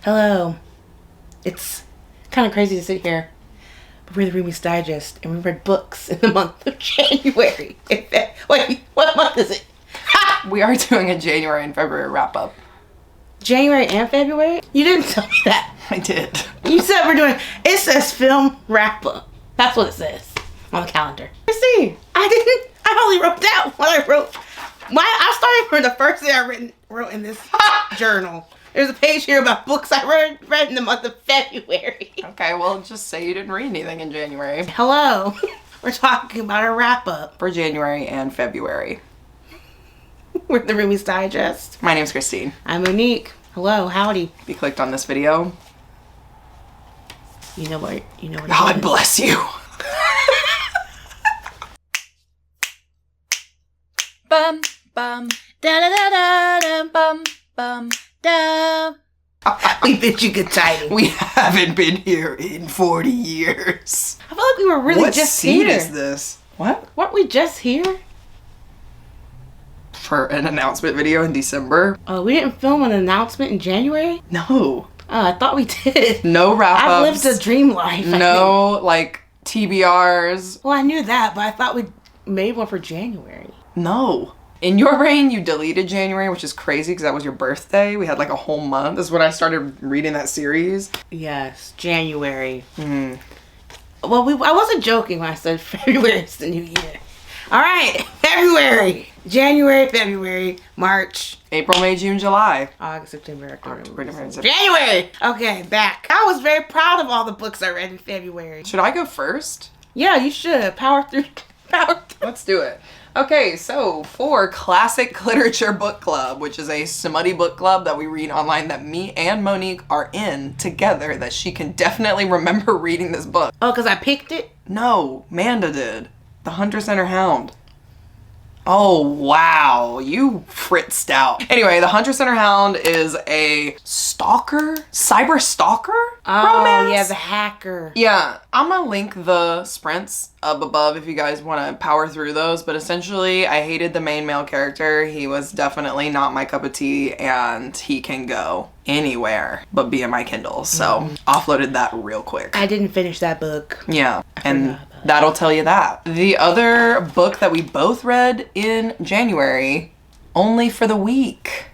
Hello. It's kind of crazy to sit here. But we're the Roomies Digest, and we read books in the month of January. Wait, what month is it? We are doing a January and February wrap-up. January and February? You didn't tell me that. I did. You said we're doing... It says film wrap-up. That's what it says on the calendar. Let's see. I only wrote that what I wrote. I started from the first thing I wrote in this journal. There's a page here about books I read in the month of February. Okay, well, just say you didn't read anything in January. Hello. We're talking about a wrap-up. For January and February. We're the Roomies Digest. My name's Christine. I'm Monique. Hello, howdy. If you clicked on this video, you know what God bless you. Bum, bum, Da da da da da bum, bum. da. We bid you good tidings. We haven't been here in 40 years. I feel like we were really just here. What seed is this? What? Weren't we just here? For an announcement video in December? Oh, we didn't film an announcement in January? No. Oh, I thought we did. No wrap-ups. I've lived a dream life. No, like, TBRs. Well, I knew that, but I thought we made one for January. No. In your brain, you deleted January, which is crazy because that was your birthday. We had like a whole month. This is when I started reading that series. Yes, January. Well, I wasn't joking when I said February is the new year. All right, February. January, February, March. April, May, June, July. August, September, October, September. January. Okay, back. I was very proud of all the books I read in February. Should I go first? Yeah, you should. Power through. Let's do it. Okay, so for Classic Literature Book Club, which is a smutty book club that we read online that me and Monique are in together, that she can definitely remember reading this book. Oh, because I picked it? No, Manda did. The Huntress and Her Hound. Oh, wow. You fritzed out. Anyway, The Huntress and Her Hound is a cyber stalker romance? Yeah, the hacker. Yeah, I'm gonna link the sprints up above if you guys want to power through those, but essentially I hated the main male character. He was definitely not my cup of tea, and he can go anywhere but be in my Kindle, so offloaded that real quick. I didn't finish that book. Yeah, and that'll tell you that. The other book that we both read in January, Only for the Week.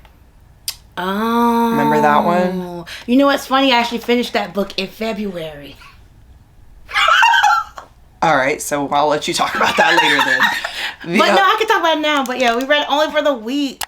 Oh. Remember that one? You know what's funny? I actually finished that book in February. All right, so I'll let you talk about that later then. But no, I can talk about it now. But yeah, we read Only for the Week.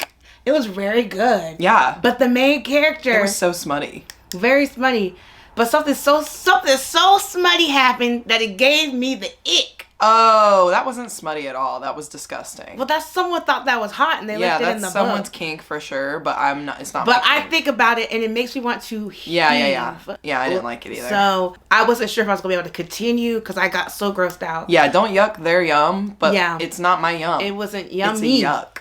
It was very good. Yeah. But the main character. It was so smutty. Very smutty. But something so smutty happened that it gave me the ick. Oh, that wasn't smutty at all. That was disgusting. Well, someone thought that was hot and they left it in the book. Yeah, that's someone's kink for sure, but it's not But my I think about it and it makes me want to heave. Yeah, I didn't like it either. So, I wasn't sure if I was going to be able to continue because I got so grossed out. Yeah, don't yuck their yum, but it's not my yum. It wasn't yummy. It's a yuck.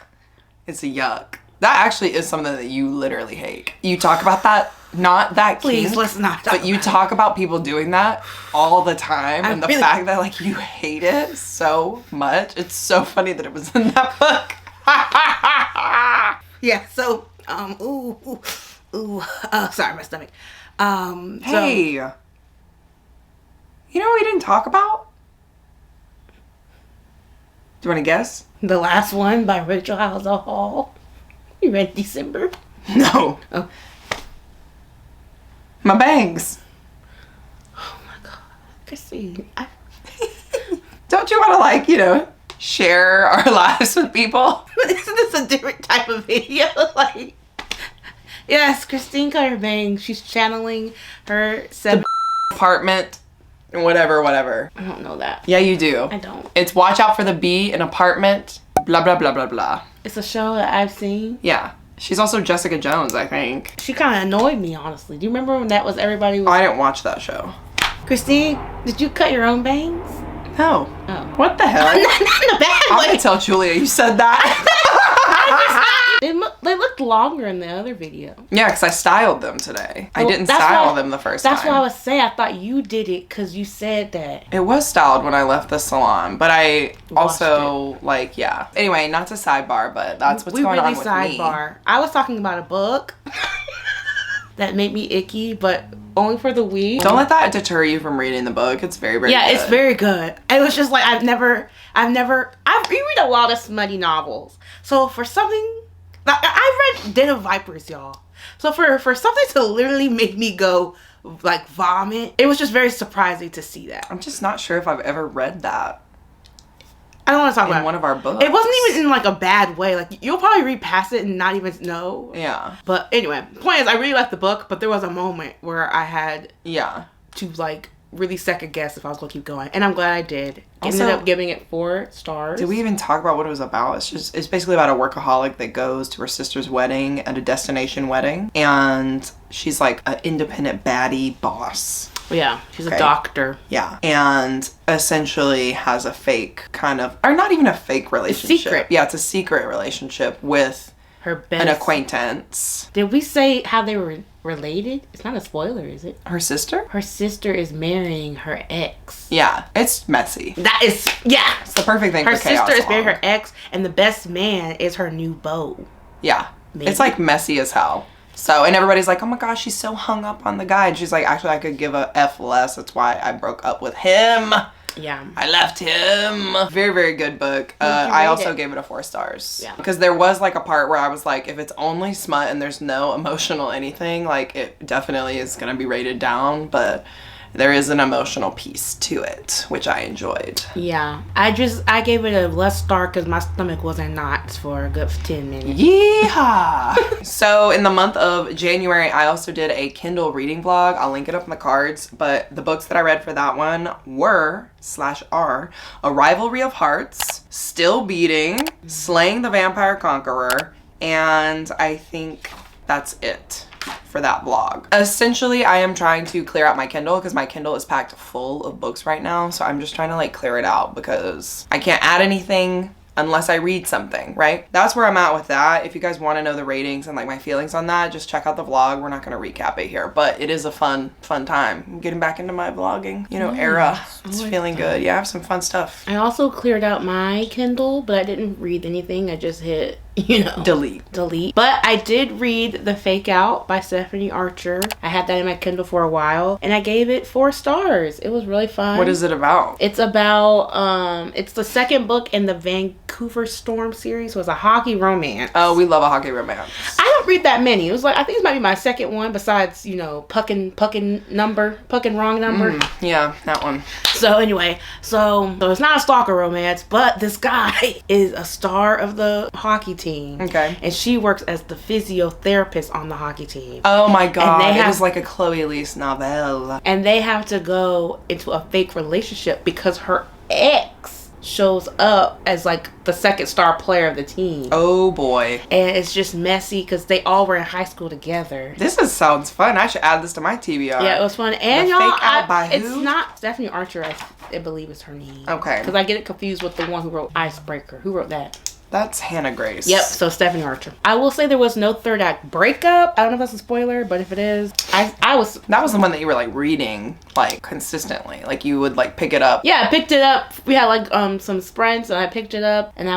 It's a yuck. That actually is something that you literally hate. You talk about that, not that Please, kink, let's not talk but you talk about people doing that all the time, and the fact that like you hate it so much, it's so funny that it was in that book. Yeah, so, sorry, my stomach. Hey, you know what we didn't talk about? Do you want to guess? The last one by Rachel Howell Hall. You read December? No. Oh. My bangs. Oh my god. Christine. Don't you want to share our lives with people? Isn't this a different type of video? Yes, Christine got her bangs. She's channeling her apartment and whatever. I don't know that. Yeah, you do. I don't. It's Watch Out for the Bee, an apartment, blah, blah, blah, blah, blah. It's a show that I've seen. Yeah. She's also Jessica Jones, I think. She kind of annoyed me, honestly. Do you remember when that was everybody was... I didn't watch that show. Christine, did you cut your own bangs? No. Oh. What the hell? Not in a bad way. I'm going to tell Julia you said that. They looked longer in the other video. Yeah, because I styled them today. I didn't style them the first time. That's why I was saying I thought you did it because you said that. It was styled when I left the salon, but I also, yeah. Anyway, not to sidebar, but that's what's going on with me. We really sidebar. I was talking about a book. that made me icky, but only for the week. Don't let that deter you from reading the book. It's very, very good. It's very good. It was just like, I read a lot of smutty novels. So for something, I read Den of Vipers, y'all. So for something to literally make me go like vomit, it was just very surprising to see that. I'm just not sure if I've ever read that. I don't want to talk about one of our books. It wasn't even in like a bad way. Like you'll probably read past it and not even know. Yeah. But anyway, the point is I really liked the book, but there was a moment where I had to like really second guess if I was going to keep going. And I'm glad I did. Also, ended up giving it 4 stars. Did we even talk about what it was about? It's basically about a workaholic that goes to her sister's wedding at a destination wedding. And she's like an independent baddie boss. Yeah, she's a doctor. Yeah. And essentially has a fake kind of, or not even a fake relationship. Secret. Yeah, it's a secret relationship with her best an acquaintance. Did we say how they were related? It's not a spoiler, is it? Her sister? Her sister is marrying her ex. Yeah, it's messy. That is, yeah. It's the perfect thing for chaos. Her sister is marrying her ex, and the best man is her new beau. Yeah. Maybe. It's like messy as hell. So, and everybody's like, oh my gosh, she's so hung up on the guy. And she's like, actually, I could give a F less. That's why I broke up with him. Yeah. I left him. Very, very good book. I also gave it a 4 stars. Yeah. Because there was like a part where I was like, if it's only smut and there's no emotional anything, like it definitely is going to be rated down. But there is an emotional piece to it, which I enjoyed. Yeah. I gave it a less star because my stomach was in knots for a good 10 minutes. Yeehaw! So in the month of January, I also did a Kindle reading vlog. I'll link it up in the cards. But the books that I read for that one were /are A Rivalry of Hearts, Still Beating, Slaying the Vampire Conqueror, and I think that's it for that vlog. Essentially, I am trying to clear out my Kindle because my Kindle is packed full of books right now. So I'm just trying to like clear it out because I can't add anything unless I read something, right? That's where I'm at with that. If you guys want to know the ratings and like my feelings on that, just check out the vlog. We're not going to recap it here, but it is a fun time. I'm getting back into my vlogging, era. It's feeling good. Yeah, I have some fun stuff. I also cleared out my Kindle, but I didn't read anything. I just hit delete. But I did read The Fake Out by Stephanie Archer. I had that in my Kindle for a while and I gave it 4 stars. It was really fun. What is it about? It's about it's the second book in the Vancouver Storm series. It was a hockey romance. Oh, we love a hockey romance. I don't read that many. It was like, I think this might be my second one besides, Puckin' Wrong Number. Yeah, that one. So anyway, so it's not a stalker romance, but this guy is a star of the hockey team. Okay. And she works as the physiotherapist on the hockey team. Oh my god. It is like a Chloe Elise novel. And they have to go into a fake relationship because her ex shows up as like the second star player of the team. Oh boy. And it's just messy because they all were in high school together. Sounds fun. I should add this to my TBR. Yeah, it was fun. And the y'all, Fake Out by it's who? not Stephanie Archer, I believe is her name. Okay. Because I get it confused with the one who wrote Icebreaker. Who wrote that? That's Hannah Grace. Yep, so Stephanie Archer. I will say there was no third act breakup. I don't know if that's a spoiler, but if it is, That was the one that you were like reading like consistently. Like you would like pick it up. Yeah, I picked it up. We had like some sprints and I picked it up and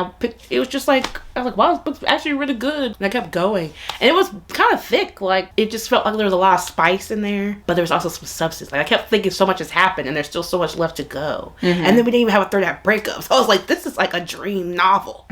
it was just like, I was like, wow, this book's actually really good. And I kept going. And it was kind of thick. Like it just felt like there was a lot of spice in there, but there was also some substance. Like I kept thinking so much has happened and there's still so much left to go. Mm-hmm. And then we didn't even have a third act breakup. So I was like, this is like a dream novel.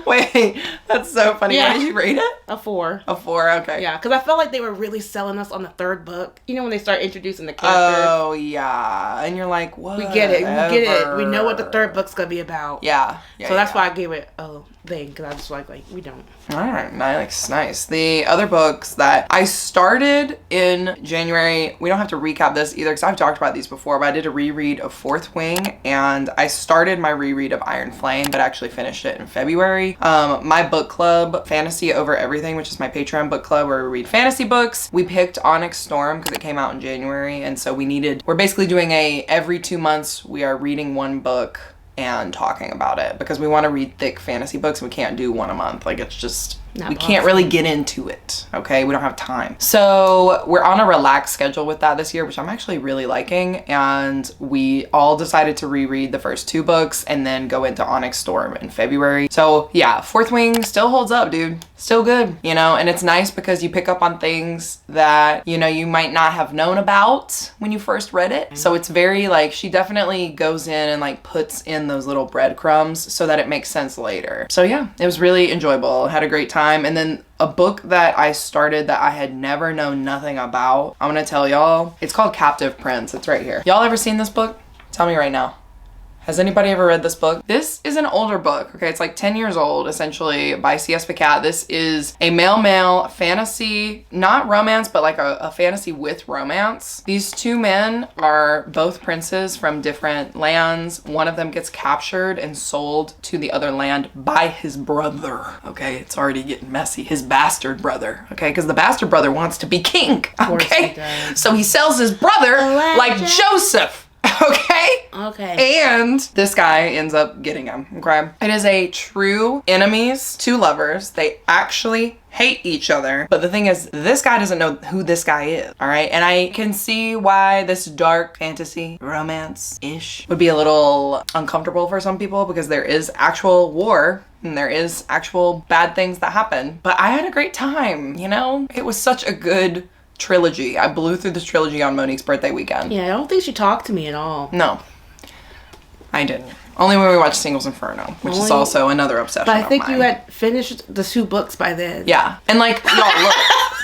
Wait, that's so funny. Yeah. What did you rate it? A 4. A 4, okay. Yeah, because I felt like they were really selling us on the third book. You know, when they start introducing the characters. Oh, yeah. And you're like, what? We get it. We know what the third book's going to be about. Yeah. So that's why I gave it a thing, because I was like, we don't. All right, nice. The other books that I started in January, we don't have to recap this either, because I've talked about these before, but I did a reread of Fourth Wing, and I started my reread of Iron Flame, but actually finished it in February. My book club, Fantasy Over Everything, which is my Patreon book club where we read fantasy books, we picked Onyx Storm because it came out in January, and so we're basically doing every 2 months we are reading one book and talking about it, because we want to read thick fantasy books and we can't do one a month. Like it's just, we can't really get into it, okay? We don't have time. So we're on a relaxed schedule with that this year, which I'm actually really liking, and we all decided to reread the first 2 books and then go into Onyx Storm in February. So yeah, Fourth Wing still holds up, dude. still good, you know, and it's nice because you pick up on things that, you know, you might not have known about when you first read it. So it's very like, she definitely goes in and like puts in those little breadcrumbs so that it makes sense later. So yeah, it was really enjoyable. I had a great time. And then a book that I started that I had never known nothing about, I'm gonna tell y'all, it's called Captive Prince. It's right here. Y'all ever seen this book? Tell me right now. Has anybody ever read this book? This is an older book, okay? It's like 10 years old, essentially, by C.S. Pacat. This is a male-male fantasy, not romance, but like a fantasy with romance. These two men are both princes from different lands. One of them gets captured and sold to the other land by his brother, okay? It's already getting messy. His bastard brother, okay? Because the bastard brother wants to be king, okay? So he sells his brother like Joseph. Okay. And this guy ends up getting him. Okay. It is a true enemies, two lovers. They actually hate each other. But the thing is, this guy doesn't know who this guy is. All right. And I can see why this dark fantasy romance-ish would be a little uncomfortable for some people because there is actual war and there is actual bad things that happen. But I had a great time, you know? It was such a good trilogy. I blew through this trilogy on Monique's birthday weekend. Yeah, I don't think she talked to me at all. No, I didn't. Only when we watched Singles Inferno, which is also another obsession But I think of mine. you had finished the 2 books by then. Yeah, and like, y'all,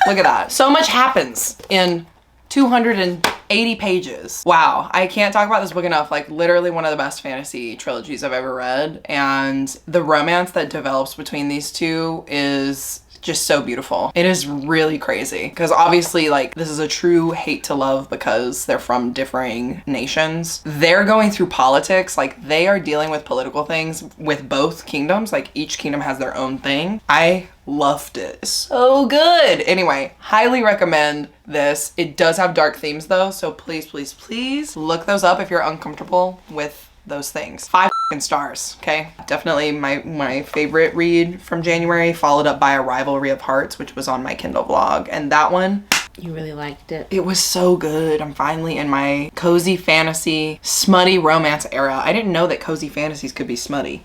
look at that. So much happens in 280 pages. Wow, I can't talk about this book enough. Like, literally one of the best fantasy trilogies I've ever read. And the romance that develops between these two is just so beautiful. It is really crazy because obviously like this is a true hate to love because they're from differing nations. They're going through politics, like they are dealing with political things with both kingdoms. Like each kingdom has their own thing. I loved it. So good. Anyway, highly recommend this. It does have dark themes though, so please, please, please look those up if you're uncomfortable with those things. 5 stars, okay? Definitely my favorite read from January, followed up by A Rivalry of Hearts, which was on my Kindle vlog. And that one, you really liked it. It was so good. I'm finally in my cozy fantasy, smutty romance era. I didn't know that cozy fantasies could be smutty.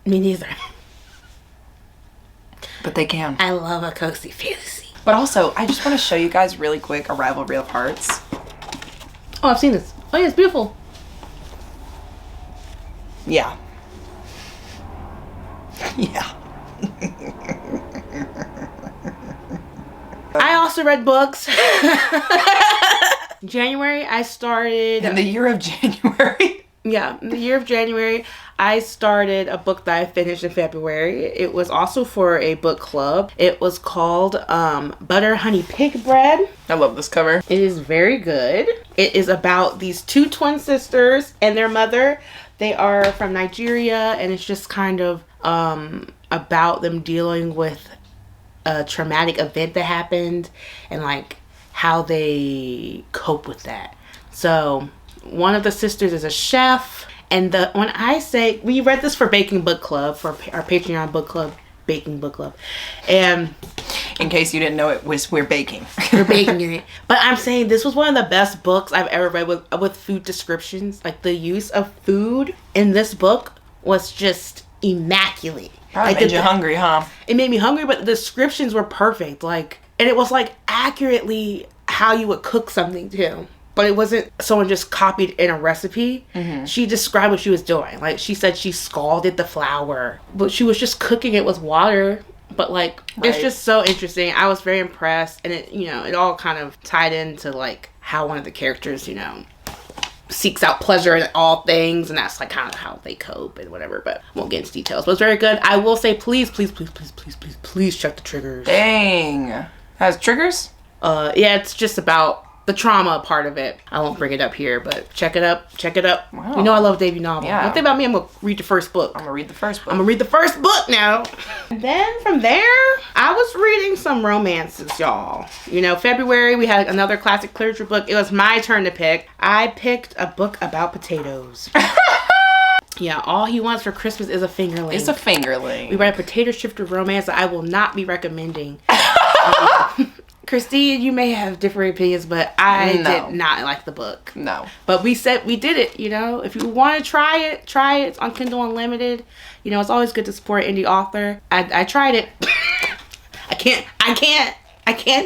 Me neither. But they can. I love a cozy fantasy. But also, I just want to show you guys really quick A Rivalry of Hearts. Oh, I've seen this. Oh yeah, it's beautiful. Yeah. Yeah. I also read books. January, I started... In the year of January? Yeah, in the year of January, I started a book that I finished in February. It was also for a book club. It was called Butter Honey Pig Bread. I love this cover. It is very good. It is about these 2 twin sisters and their mother. They are from Nigeria, and it's just kind of about them dealing with a traumatic event that happened and like how they cope with that. So one of the sisters is a chef, and when I say, we read this for Baking Book Club, for our Patreon book club, Baking Book Club, and in case you didn't know, we're baking. We're baking in it. But I'm saying this was one of the best books I've ever read with food descriptions. Like the use of food in this book was just immaculate. Probably made you hungry, huh? It made me hungry, but the descriptions were perfect. Like, and it was like accurately how you would cook something too. But it wasn't someone just copied in a recipe. Mm-hmm. She described what she was doing. Like, she said she scalded the flour, but she was just cooking it with water. But like, It's just so interesting. I was very impressed, and it, it all kind of tied into like how one of the characters, seeks out pleasure in all things, and that's like kind of how they cope and whatever. But I won't get into details. But it's very good. I will say, please check the triggers. Dang, has triggers? Yeah, it's just about the trauma part of it. I won't bring it up here, but check it up. Wow. You know I love debut novel. Yeah. One thing about me, I'm gonna read the first book. I'm gonna read the first book. I'm gonna read the first book now. And then from there, I was reading some romances, y'all. February, we had another classic literature book. It was my turn to pick. I picked a book about potatoes. Yeah, all he wants for Christmas is a fingerling. It's a fingerling. We read a potato shifter romance that I will not be recommending. Christine, you may have different opinions, but I No. did not like the book. No. But we said we did it, you know. If you want to try it. It's on Kindle Unlimited. You know, it's always good to support an indie author. I tried it. I can't.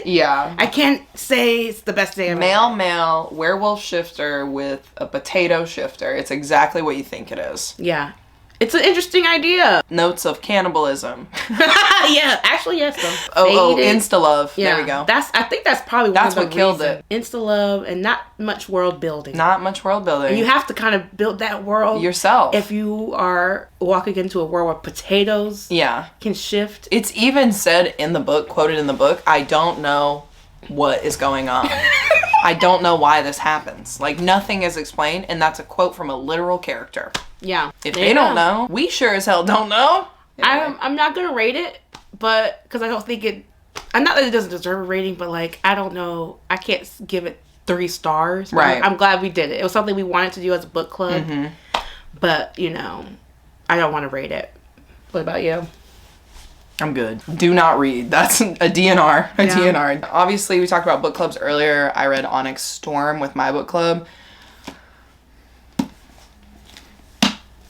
Yeah. I can't say it's the best day of Male, werewolf shifter with a potato shifter. It's exactly what you think it is. Yeah. It's an interesting idea. Notes of cannibalism. Yeah, actually, yes, though. Oh, Faded. insta-love. Yeah, there we go. I think that's probably That's one of what the killed reasons. Insta-love and not much world building. Not much world building. And you have to kind of build that world yourself. if you are walking into a world where potatoes can shift. It's even said in the book, quoted in the book, I don't know what is going on. I don't know why this happens. Like, nothing is explained, and that's a quote from a literal character. Yeah. If they don't know, we sure as hell don't know. Anyway. I'm not going to rate it, but because I don't think it... Not that it doesn't deserve a rating, but, like, I don't know. I can't give it 3 stars. Right. I'm glad we did it. It was something we wanted to do as a book club. Mm-hmm. But, you know, I don't want to rate it. What about you? I'm good. Do not read. That's a DNR. DNR. Obviously, we talked about book clubs earlier. I read Onyx Storm with my book club.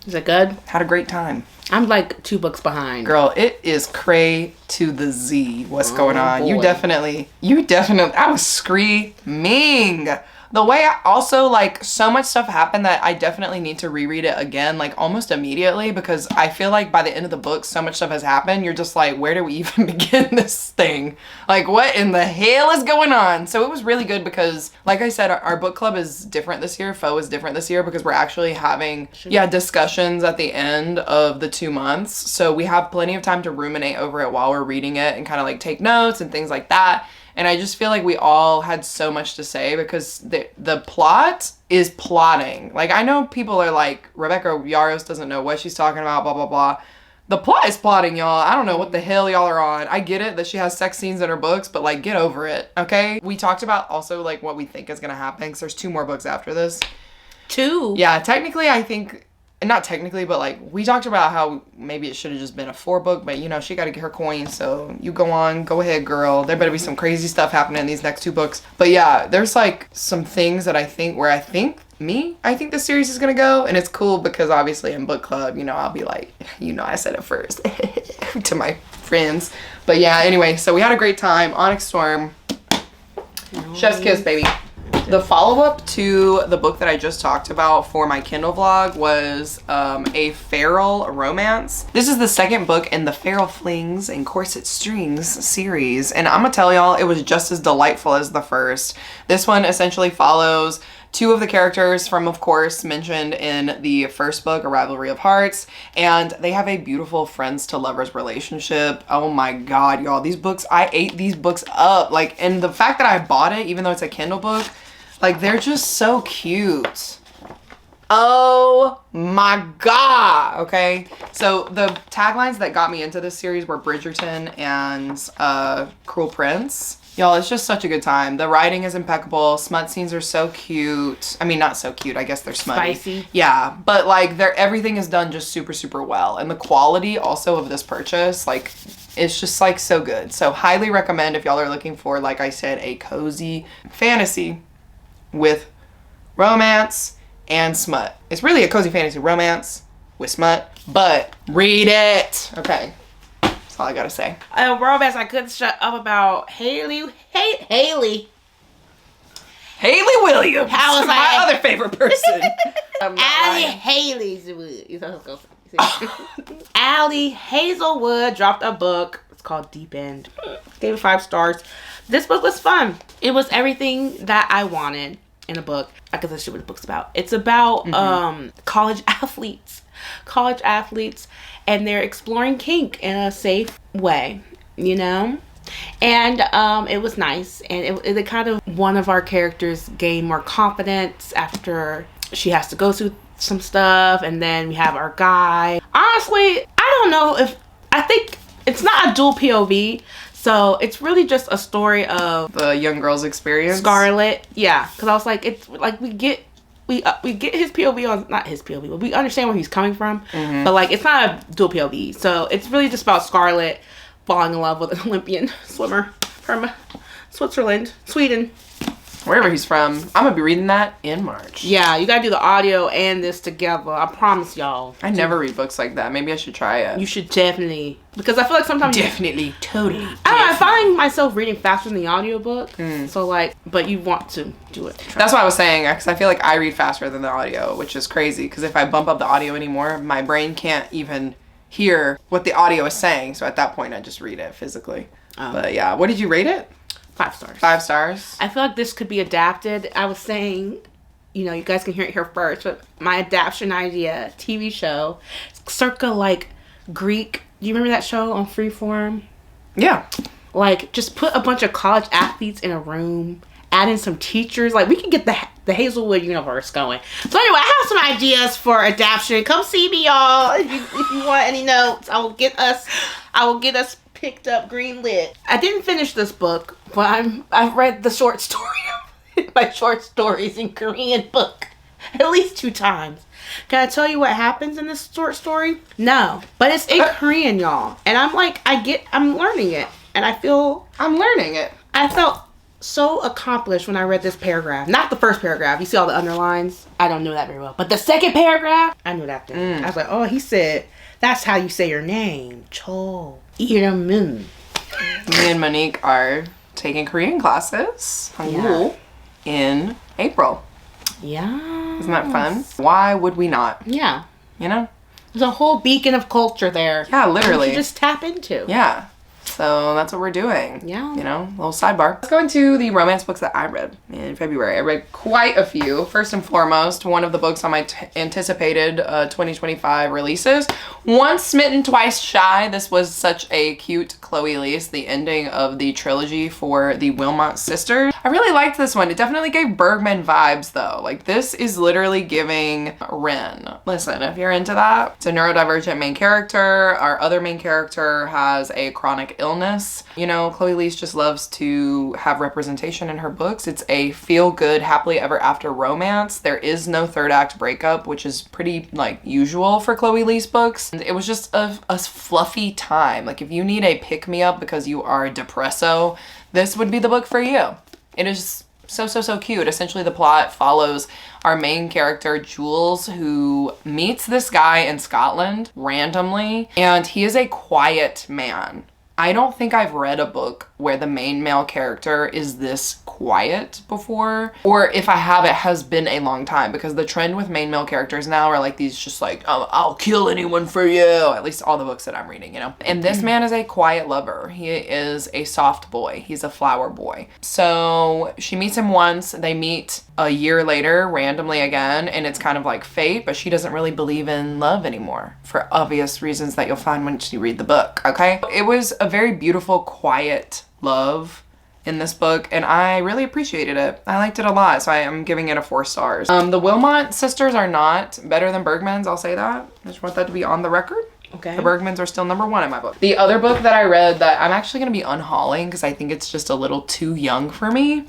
Is it good? Had a great time. I'm like 2 books behind. Girl, it is cray to the Z. What's going on? Boy. You definitely, I was screaming. The way I also, like, so much stuff happened that I definitely need to reread it again, like, almost immediately, because I feel like by the end of the book, so much stuff has happened. You're just like, where do we even begin this thing? Like, what in the hell is going on? So it was really good because, like I said, our book club is different this year. Foe is different this year because we're actually having, discussions at the end of the 2 months. So we have plenty of time to ruminate over it while we're reading it and kind of, like, take notes and things like that. And I just feel like we all had so much to say because the plot is plotting. Like, I know people are like, Rebecca Yaros doesn't know what she's talking about, blah, blah, blah. The plot is plotting, y'all. I don't know what the hell y'all are on. I get it that she has sex scenes in her books, but, like, get over it, okay? We talked about also, like, what we think is going to happen because there's 2 more books after this. 2? Yeah, technically, I think... Not technically, but, like, we talked about how maybe it should have just been a 4-book, but, you know, she got to get her coin, so you go ahead, girl. There better be some crazy stuff happening in these next 2 books. But, yeah, there's, like, some things that I think the series is going to go, and it's cool because, obviously, in book club, you know, I'll be like, you know, I said it first to my friends. But, yeah, anyway, so we had a great time. Onyx Storm. Chef's kiss, baby. The follow-up to the book that I just talked about for my Kindle vlog was a feral romance. This is the 2nd book in the Feral Flings and Corset Strings series, and I'm gonna tell y'all, it was just as delightful as the first. This one essentially follows 2 of the characters from, of course, mentioned in the first book, A Rivalry of Hearts, and they have a beautiful friends to lovers relationship. Oh my god, y'all, these books, I ate these books up. Like, and the fact that I bought it, even though it's a Kindle book, like, they're just so cute. Oh my god, okay? So the taglines that got me into this series were Bridgerton and Cruel Prince. Y'all, it's just such a good time. The writing is impeccable. Smut scenes are so cute. I mean, not so cute. I guess they're smutty. Spicy. Yeah, but, like, everything is done just super, super well. And the quality also of this purchase, like, it's just, like, so good. So highly recommend if y'all are looking for, like I said, a cozy fantasy with romance and smut. It's really a cozy fantasy romance with smut, but read it. Okay, that's all I gotta say. Romance, I couldn't shut up about Hayley. Hayley Williams. How was my I? other favorite person. Allie Hazelwood dropped a book. It's called Deep End. Gave it 5 stars. This book was fun. It was everything that I wanted in a book. I guess that's what the book's about. It's about college athletes, and they're exploring kink in a safe way, you know. And it was nice, and it kind of, one of our characters gained more confidence after she has to go through some stuff, and then we have our guy. Honestly, I don't know if, I think it's not a dual POV, so it's really just a story of the young girl's experience. Scarlet, yeah, because I was like, it's like we get his POV on, not his POV, but we understand where he's coming from, but like it's not a dual POV, so it's really just about Scarlet falling in love with an Olympian swimmer, Sweden. Wherever he's from. I'm gonna be reading that in March. Yeah, you gotta do the audio and this together. I promise y'all. I never read books like that. Maybe I should try it. You should definitely, because I feel like sometimes Totally. I don't know, I find myself reading faster than the audiobook. So like, but you want to do it. That's what I was saying, because I feel like I read faster than the audio, which is crazy, because if I bump up the audio anymore, my brain can't even hear what the audio is saying. So at that point, I just read it physically. But yeah, what did you rate it? 5 stars. 5 stars? I feel like this could be adapted. I was saying, you know, you guys can hear it here first, but my adaptation idea, TV show, circa like Greek. Do you remember that show on Freeform? Yeah. Like, just put a bunch of college athletes in a room, add in some teachers. Like, we can get the Hazelwood universe going. So anyway, I have some ideas for adaptation. Come see me, y'all. If you want any notes, I will get us picked up, green lit. I didn't finish this book, but I've read the short story, my short stories in Korean book at least 2 times. Can I tell you what happens in this short story? No, but it's in Korean, y'all, and I'm learning it, and I'm learning it. I felt so accomplished when I read this paragraph. Not the first paragraph. You see all the underlines? I don't know that very well, but the second paragraph, I knew that thing. I was like, oh, he said that's how you say your name, Cho. Me and Monique are taking Korean classes in April. Yeah. Isn't that fun? Why would we not? Yeah. You know? There's a whole beacon of culture there. Yeah, literally. You just tap into. Yeah. So that's what we're doing. Yeah. You know, little sidebar. Let's go into the romance books that I read in February. I read quite a few. First and foremost, one of the books on my anticipated 2025 releases, Once Smitten, Twice Shy. This was such a cute Chloe Lease, the ending of the trilogy for the Wilmot sisters. I really liked this one. It definitely gave Bergman vibes though. Like, this is literally giving Ren. Listen, if you're into that, it's a neurodivergent main character. Our other main character has a chronic illness. You know, Chloe Lease just loves to have representation in her books. It's a feel-good, happily ever after romance. There is no third act breakup, which is pretty like usual for Chloe Lease books. And it was just a fluffy time. Like, if you need a pick-me-up because you are depresso, this would be the book for you. It is so cute. Essentially, the plot follows our main character, Jules, who meets this guy in Scotland randomly, and he is a quiet man. I don't think I've read a book where the main male character is this quiet before, or if I have, it has been a long time, because the trend with main male characters now are like these just like, oh, I'll kill anyone for you, at least all the books that I'm reading, you know. And this man is a quiet lover. He is a soft boy. He's a flower boy. So she meets him once, they meet a year later randomly again, and it's kind of like fate, but she doesn't really believe in love anymore for obvious reasons that you'll find once you read the book, okay? It was a very beautiful, quiet love in this book, and I really appreciated it. I liked it a lot, so I am giving it a 4 stars. The Wilmot sisters are not better than Bergman's, I'll say that. I just want that to be on the record. Okay. The Bergmans are still number 1 in my book. The other book that I read that I'm actually going to be unhauling because I think it's just a little too young for me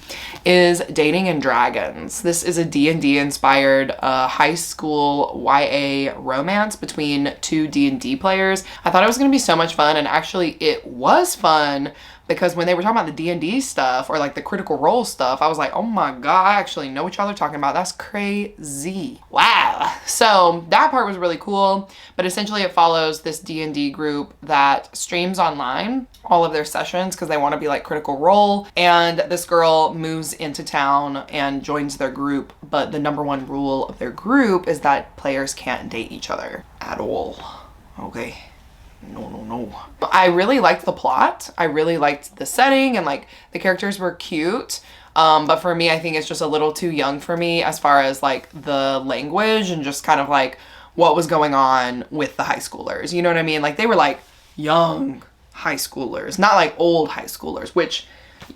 is Dating and Dragons. This is a D&D inspired high school YA romance between 2 D&D players. I thought it was going to be so much fun, and actually it was fun, because when they were talking about the D&D stuff or like the Critical Role stuff, I was like, oh my God, I actually know what y'all are talking about. That's crazy. Wow. So that part was really cool. But essentially it follows this D&D group that streams online all of their sessions because they want to be like Critical Role. And this girl moves into town and joins their group. But the number 1 rule of their group is that players can't date each other at all. Okay. No. I really liked the plot. I really liked the setting, and like the characters were cute. But for me, I think it's just a little too young for me as far as like the language and just kind of like what was going on with the high schoolers. You know what I mean? Like, they were like young high schoolers, not like old high schoolers, which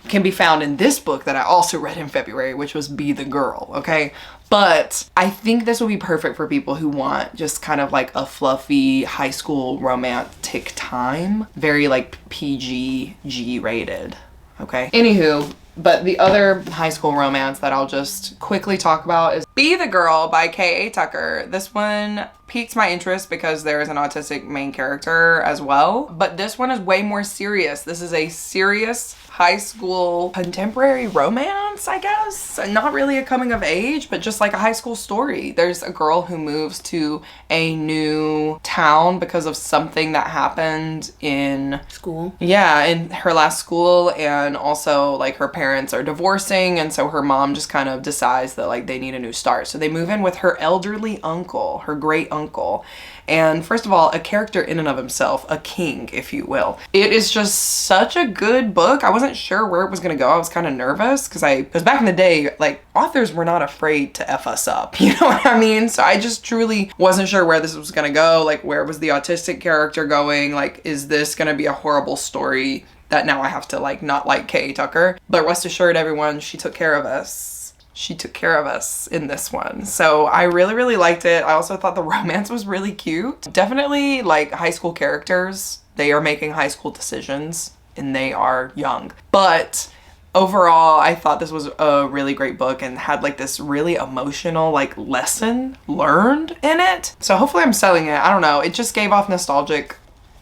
can be found in this book that I also read in February, which was Be the Girl, okay? But I think this would be perfect for people who want just kind of like a fluffy high school romantic time. Very like PG, G rated. Okay. Anywho, but the other high school romance that I'll just quickly talk about is Be the Girl by K.A. Tucker. This one piqued my interest because there is an autistic main character as well. But this one is way more serious. This is a serious high school contemporary romance, I guess. Not really a coming of age, but just like a high school story. There's a girl who moves to a new town because of something that happened in school. Yeah, in her last school, and also like her parents are divorcing, and so her mom just kind of decides that like they need a new start. So they move in with her elderly uncle, her great uncle. And first of all, a character in and of himself, a king, if you will. It is just such a good book. I wasn't sure where it was going to go. I was kind of nervous because back in the day, like, authors were not afraid to F us up. You know what I mean? So I just truly wasn't sure where this was going to go. Like, where was the autistic character going? Like, is this going to be a horrible story that now I have to, like, not like K.A. Tucker? But rest assured, everyone, she took care of us. She took care of us in this one. So I really, really liked it. I also thought the romance was really cute. Definitely like high school characters. They are making high school decisions and they are young. But overall, I thought this was a really great book and had like this really emotional like lesson learned in it. So hopefully I'm selling it. I don't know. It just gave off nostalgic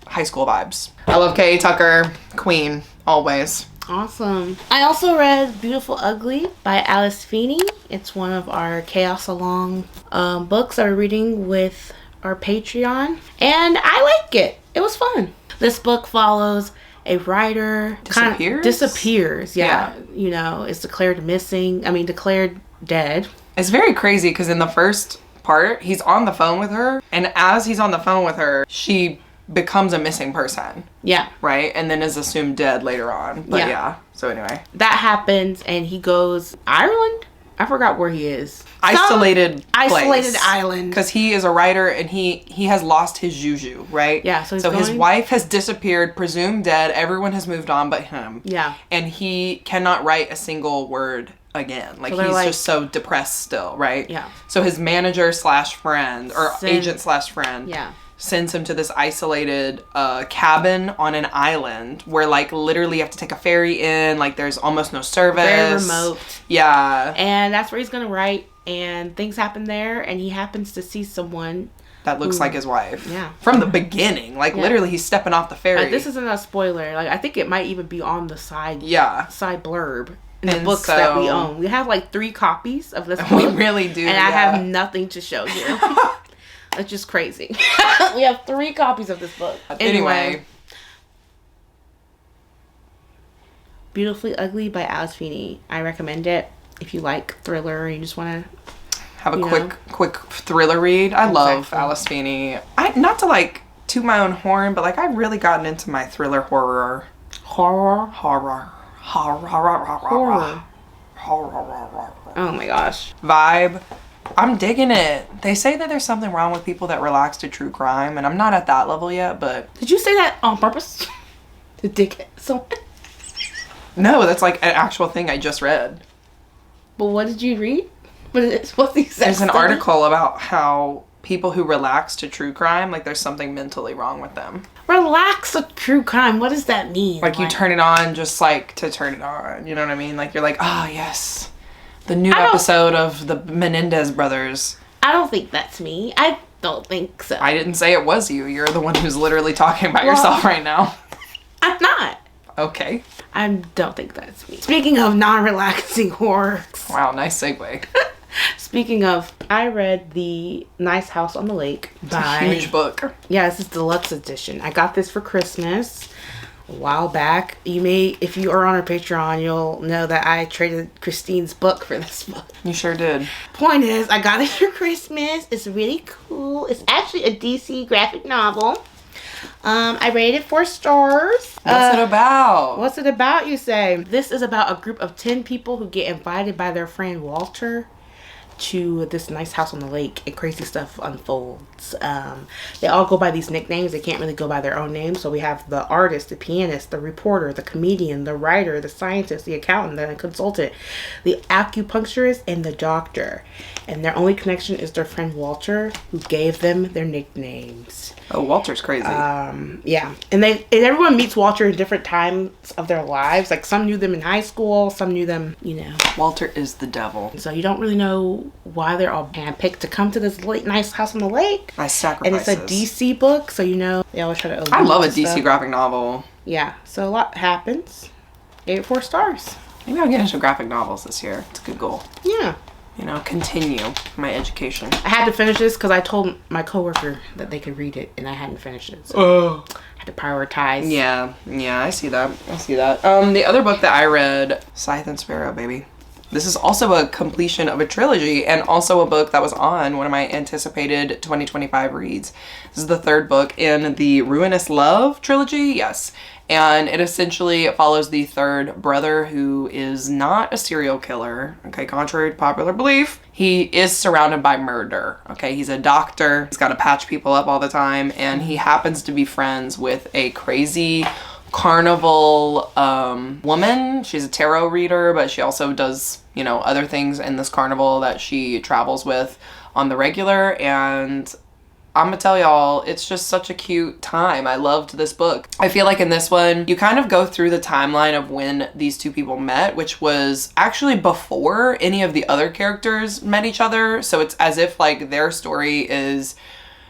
high school vibes. I love K.A. Tucker, queen, always. Awesome. I also read Beautiful Ugly by Alice Feeney. It's one of our Chaos Along books that we're reading with our Patreon. And I like it. It was fun. This book follows a writer. Disappears. Yeah. You know, is declared dead. It's very crazy because in the first part, he's on the phone with her. And as he's on the phone with her, she becomes a missing person. Yeah. Right? And then is assumed dead later on. But yeah. So anyway. That happens and he goes Ireland? I forgot where he is. Isolated island. Because he is a writer and he has lost his juju, right? Yeah. So his wife has disappeared, presumed dead. Everyone has moved on but him. Yeah. And he cannot write a single word again. Like, he's just so depressed still, right? Yeah. So his manager / friend or agent / friend. Yeah. Sends him to this isolated cabin on an island where like literally you have to take a ferry in, like there's almost no service. Very remote. Yeah. And that's where he's gonna write, and things happen there, and he happens to see someone that looks like his wife. Yeah. From the beginning. Like literally he's stepping off the ferry. This isn't a spoiler. Like, I think it might even be on the side blurb in the books that we own. We have like 3 copies of this book. We really do. And I have nothing to show you. It's just crazy. We have 3 copies of this book. Anyway. Beautifully Ugly by Alice Feeney. I recommend it if you like thriller and you just want to have a quick thriller read. I love Alice Feeney. Not to like toot my own horn, but like I've really gotten into my thriller horror oh my gosh vibe. I'm digging it. They say that there's something wrong with people that relax to true crime, and I'm not at that level yet, but... Did you say that on purpose? To dig it someone? No, that's like an actual thing I just read. But what did you read? What's the exact There's an article about how people who relax to true crime, like there's something mentally wrong with them. Relax to true crime? What does that mean? Like you turn it on just like to turn it on. You know what I mean? Like you're like, yes. The new episode of the Menendez brothers. I don't think that's me. I don't think so. I didn't say it was you. You're the one who's literally talking about yourself right now. I'm not. Okay. I don't think that's me. Speaking of non-relaxing horror. Wow, nice segue. Speaking of, I read The Nice House on the Lake by... It's a huge book. Yeah, this is deluxe edition. I got this for Christmas a while back. You may, if you are on our Patreon, you'll know that I traded Christine's book for this book. You sure did. Point is, I got it for Christmas. It's really cool. It's actually a DC graphic novel. I rated 4 stars. What's it about? What's it about, you say? This is about a group of 10 people who get invited by their friend Walter to this nice house on the lake and crazy stuff unfolds. They all go by these nicknames. They can't really go by their own names. So we have the artist, the pianist, the reporter, the comedian, the writer, the scientist, the accountant, the consultant, the acupuncturist, and the doctor. And their only connection is their friend Walter, who gave them their nicknames. Oh, Walter's crazy. Yeah. And everyone meets Walter in different times of their lives. Like, some knew them in high school, some knew them, you know. Walter is the devil. So you don't really know why they're all handpicked to come to this nice house on the lake. Nice sacrifices. And it's a DC book, so you know they always try to. I love a DC graphic novel. Yeah, so a lot happens. Gave it 4 stars. Maybe I'll get into graphic novels this year. It's a good goal. Yeah. You know, continue my education. I had to finish this because I told my coworker that they could read it, and I hadn't finished it. So I had to prioritize. Yeah, I see that. The other book that I read, Scythe and Sparrow, baby. This is also a completion of a trilogy, and also a book that was on one of my anticipated 2025 reads. This is the 3rd book in the Ruinous Love trilogy, yes. And it essentially follows the 3rd brother, who is not a serial killer, okay, contrary to popular belief. He is surrounded by murder, okay? He's a doctor. He's got to patch people up all the time, and he happens to be friends with a crazy carnival woman. She's a tarot reader, but she also does, you know, other things in this carnival that she travels with on the regular. And I'm gonna tell y'all, it's just such a cute time. I loved this book. I feel like in this one, you kind of go through the timeline of when these 2 people met, which was actually before any of the other characters met each other. So it's as if like their story is,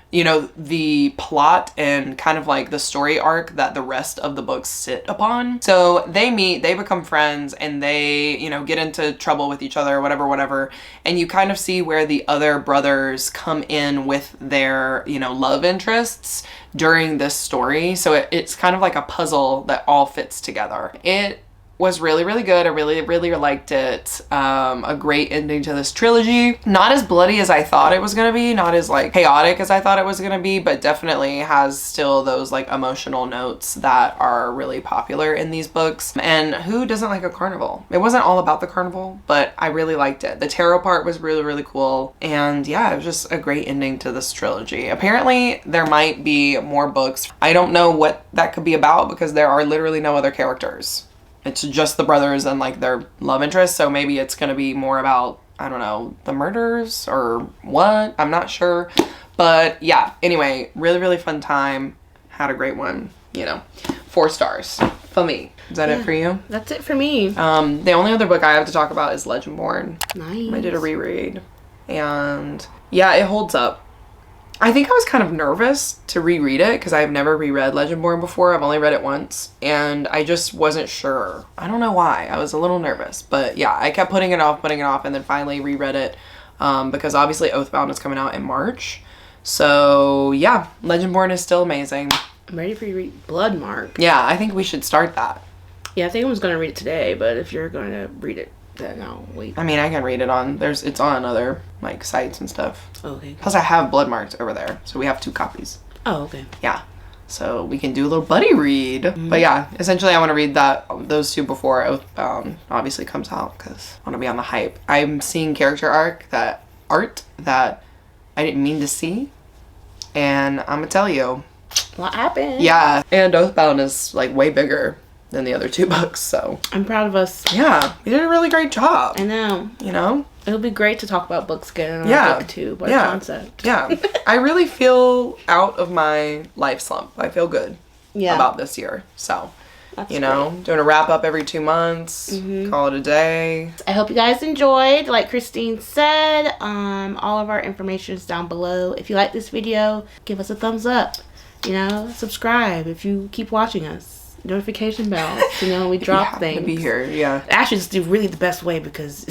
you know, the plot and kind of like the story arc that the rest of the books sit upon. So they meet, they become friends, and they, you know, get into trouble with each other, whatever. And you kind of see where the other brothers come in with their, you know, love interests during this story. So it's kind of like a puzzle that all fits together. It was really, really good. I really liked it. A great ending to this trilogy. Not as bloody as I thought it was gonna be, not as like chaotic as I thought it was gonna be, but definitely has still those like emotional notes that are really popular in these books. And who doesn't like a carnival? It wasn't all about the carnival, but I really liked it. The tarot part was really cool. And yeah, it was just a great ending to this trilogy. Apparently there might be more books. I don't know what that could be about because there are literally no other characters. It's just the brothers and like their love interest. So maybe it's going to be more about, I don't know, the murders or what? I'm not sure. But yeah, anyway, really fun time. Had a great one, you know. 4 stars for me. Is that it for you? That's it for me. The only other book I have to talk about is Legendborn. Nice. I did a reread. And yeah, it holds up. I think I was kind of nervous to reread it because I've never reread Legendborn before. I've only read it once, and I just wasn't sure. I don't know why. I was a little nervous, but yeah, I kept putting it off, and then finally reread it because obviously Oathbound is coming out in March. So yeah, Legendborn is still amazing. I'm ready for you to read Bloodmark. Yeah, I think we should start that. Yeah, I think I was going to read it today, but if you're going to read it, then I'll wait. I mean, I can read it on, it's on other like sites and stuff. Oh, okay. Plus I have Bloodmarked over there, so we have 2 copies. Oh, okay. Yeah. So we can do a little buddy read. But yeah, essentially I want to read those 2 before Oathbound obviously comes out because I want to be on the hype. I'm seeing character art that I didn't mean to see. And I'm gonna tell you. What happened? Yeah. And Oathbound is like way bigger than the other 2 books, so. I'm proud of us. Yeah. We did a really great job. I know. You know? It'll be great to talk about books again on our book too, by concept. Yeah. I really feel out of my life slump. I feel good about this year. So, that's you know, great. doing a wrap up every 2 months, call it a day. I hope you guys enjoyed. Like Christine said, all of our information is down below. If you like this video, give us a thumbs up. You know, subscribe if you keep watching us. Notification bells, you know, we drop things. To be here, yeah. Actually, it's really the best way because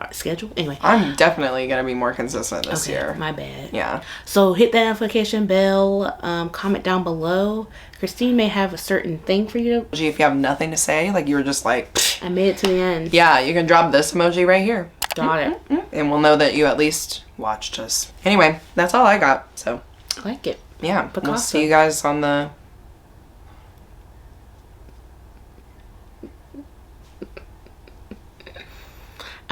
our schedule. Anyway, I'm definitely gonna be more consistent this year. My bad. Yeah. So hit that notification bell. Comment down below. Christine may have a certain thing for you to. If you have nothing to say, like you were just like, I made it to the end. Yeah, you can drop this emoji right here. Got it. And we'll know that you at least watched us. Anyway, that's all I got. So. I like it. Yeah. We'll see you guys on the.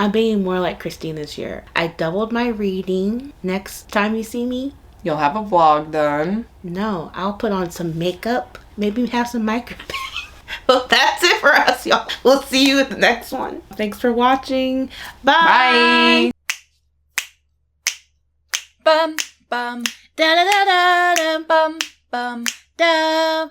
I'm being more like Christine this year. I doubled my reading. Next time you see me, You'll have a vlog done. no, I'll put on some makeup. Maybe have some microphone. Well, that's it for us, y'all. We'll see you at the next one. Thanks for watching. Bye. Bye. Bum, bum. Da da da da da. Bum, bum. Da.